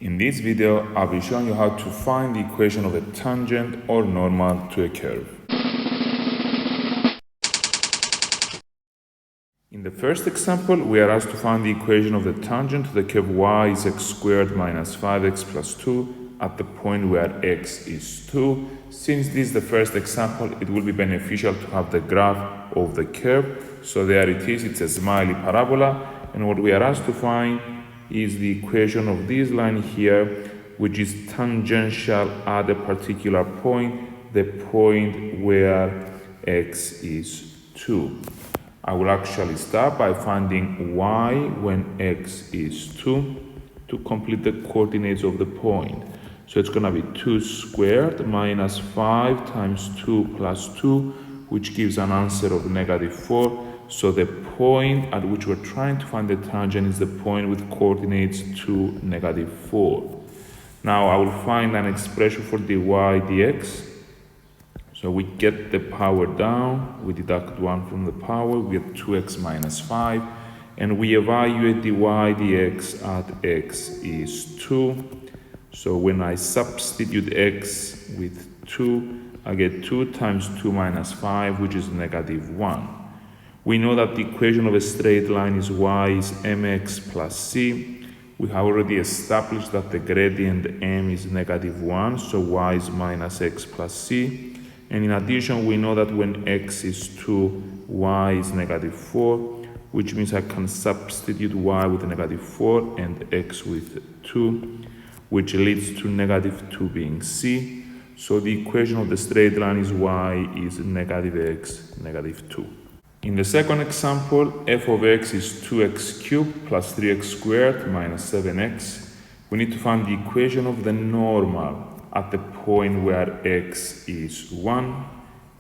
In this video, I'll be showing you how to find the equation of a tangent or normal to a curve. In the first example, we are asked to find the equation of the tangent to the curve y is x squared minus 5x plus 2 at the point where x is 2. Since this is the first example, it will be beneficial to have the graph of the curve. So there it is, it's a smiley parabola, and what we are asked to find is the equation of this line here, which is tangential at a particular point, the point where x is 2. I will actually start by finding y when x is 2 to complete the coordinates of the point. So it's going to be 2 squared minus 5 times 2 plus 2, which gives an answer of negative 4. So the point at which we're trying to find the tangent is the point with coordinates 2, negative 4. Now I will find an expression for dy dx. So we get the power down, we deduct 1 from the power, we get 2x minus 5, and we evaluate dy dx at x is 2. So when I substitute x with 2, I get 2 times 2 minus 5, which is negative 1. We know that the equation of a straight line is y is mx plus c. We have already established that the gradient m is negative 1, so y is minus x plus c. And in addition, we know that when x is 2, y is negative 4, which means I can substitute y with negative 4 and x with 2, which leads to negative 2 being c. So the equation of the straight line is y is negative x, negative 2. In the second example, f of x is 2x cubed plus 3x squared minus 7x. We need to find the equation of the normal at the point where x is 1,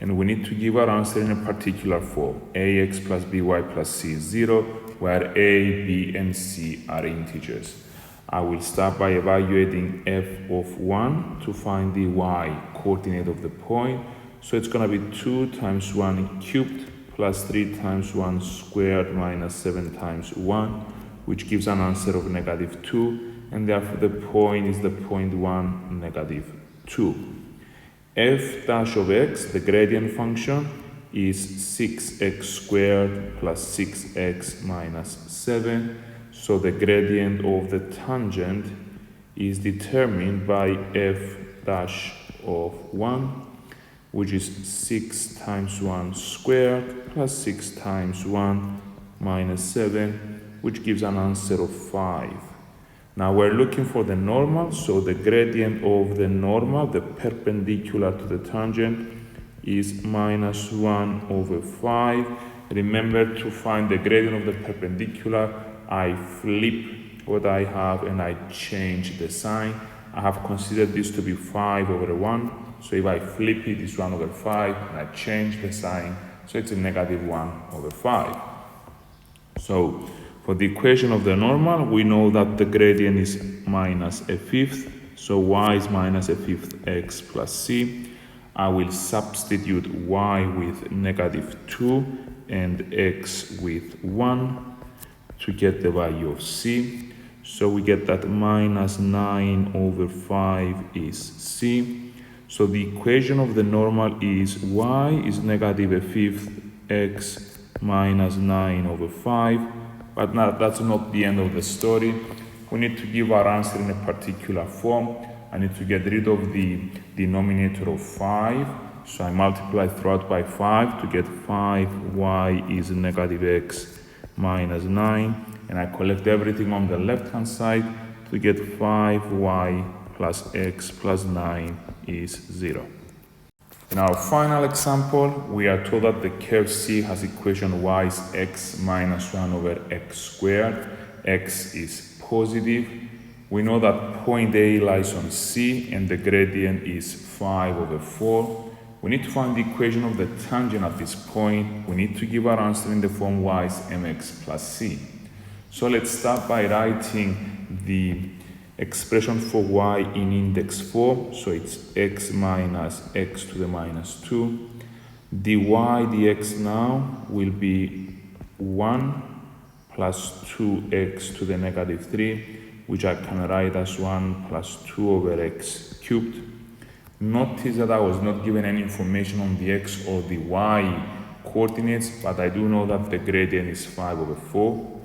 and we need to give our answer in a particular form. ax plus by plus c is 0, where a, b, and c are integers. I will start by evaluating f of 1 to find the y coordinate of the point. So it's going to be 2 times 1 cubed plus 3 times 1 squared minus 7 times 1, which gives an answer of negative 2, and therefore the point is the point 1, negative 2. F dash of x, the gradient function, is 6x squared plus 6x minus 7. So the gradient of the tangent is determined by f dash of 1, which is 6 times 1 squared plus 6 times 1 minus 7, which gives an answer of 5. Now we're looking for the normal, so the gradient of the normal, the perpendicular to the tangent, is minus 1 over 5. Remember, to find the gradient of the perpendicular, I flip what I have and I change the sign. I have considered this to be 5 over 1. So if I flip it, it's 1 over 5, and I change the sign, so it's a negative 1 over 5. So for the equation of the normal, we know that the gradient is minus a fifth, so y is minus a fifth x plus c. I will substitute y with negative 2 and x with 1 to get the value of c. So we get that minus 9 over 5 is c. So the equation of the normal is y is negative a fifth x minus 9 over 5. But now that's not the end of the story. We need to give our answer in a particular form. I need to get rid of the denominator of 5. So I multiply throughout by 5 to get 5y is negative x minus 9. And I collect everything on the left-hand side to get 5y plus x plus 9 is 0. In our final example, we are told that the curve C has equation y is x minus 1 over x squared. X is positive. We know that point A lies on C and the gradient is 5 over 4. We need to find the equation of the tangent at this point. We need to give our answer in the form y is mx plus c. So let's start by writing the expression for y in index form. So it's x minus x to the minus 2. dy dx now will be 1 plus 2x to the negative 3. which I can write as 1 plus 2 over x cubed. Notice that I was not given any information on the x or the y coordinates, but I do know that the gradient is 5 over 4.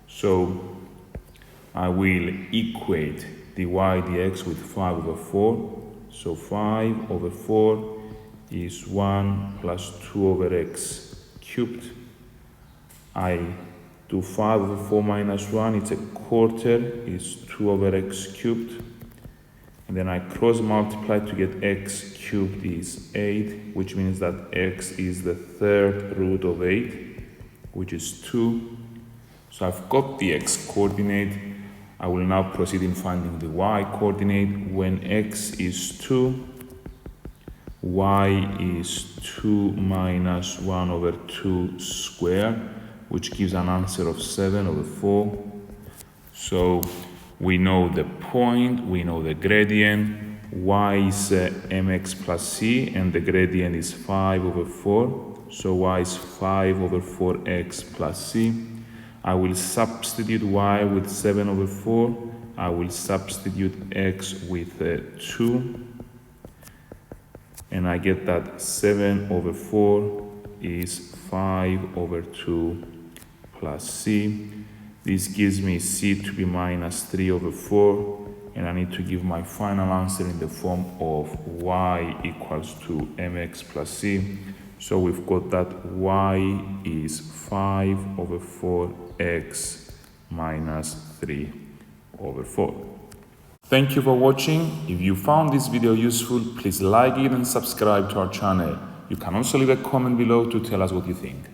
So I will equate dy dx with 5 over 4. So 5 over 4 is 1 plus 2 over x cubed. I do 5 over 4 minus 1, it's a quarter, is 2 over x cubed. And then I cross multiply to get x cubed is 8, which means that x is the third root of 8, which is 2. So I've got the x coordinate. I will now proceed in finding the y coordinate. When x is 2, y is 2 minus 1 over 2 square, which gives an answer of 7 over 4. So we know the point, we know the gradient. Y is mx plus c, and the gradient is 5 over 4. So y is 5 over 4x plus c. I will substitute y with 7 over 4. I will substitute x with 2. And I get that 7 over 4 is 5 over 2 plus c. This gives me c to be minus 3 over 4, and I need to give my final answer in the form of y equals to mx plus c. So we've got that y is 5 over 4x minus 3 over 4. Thank you for watching. If you found this video useful, please like it and subscribe to our channel. You can also leave a comment below to tell us what you think.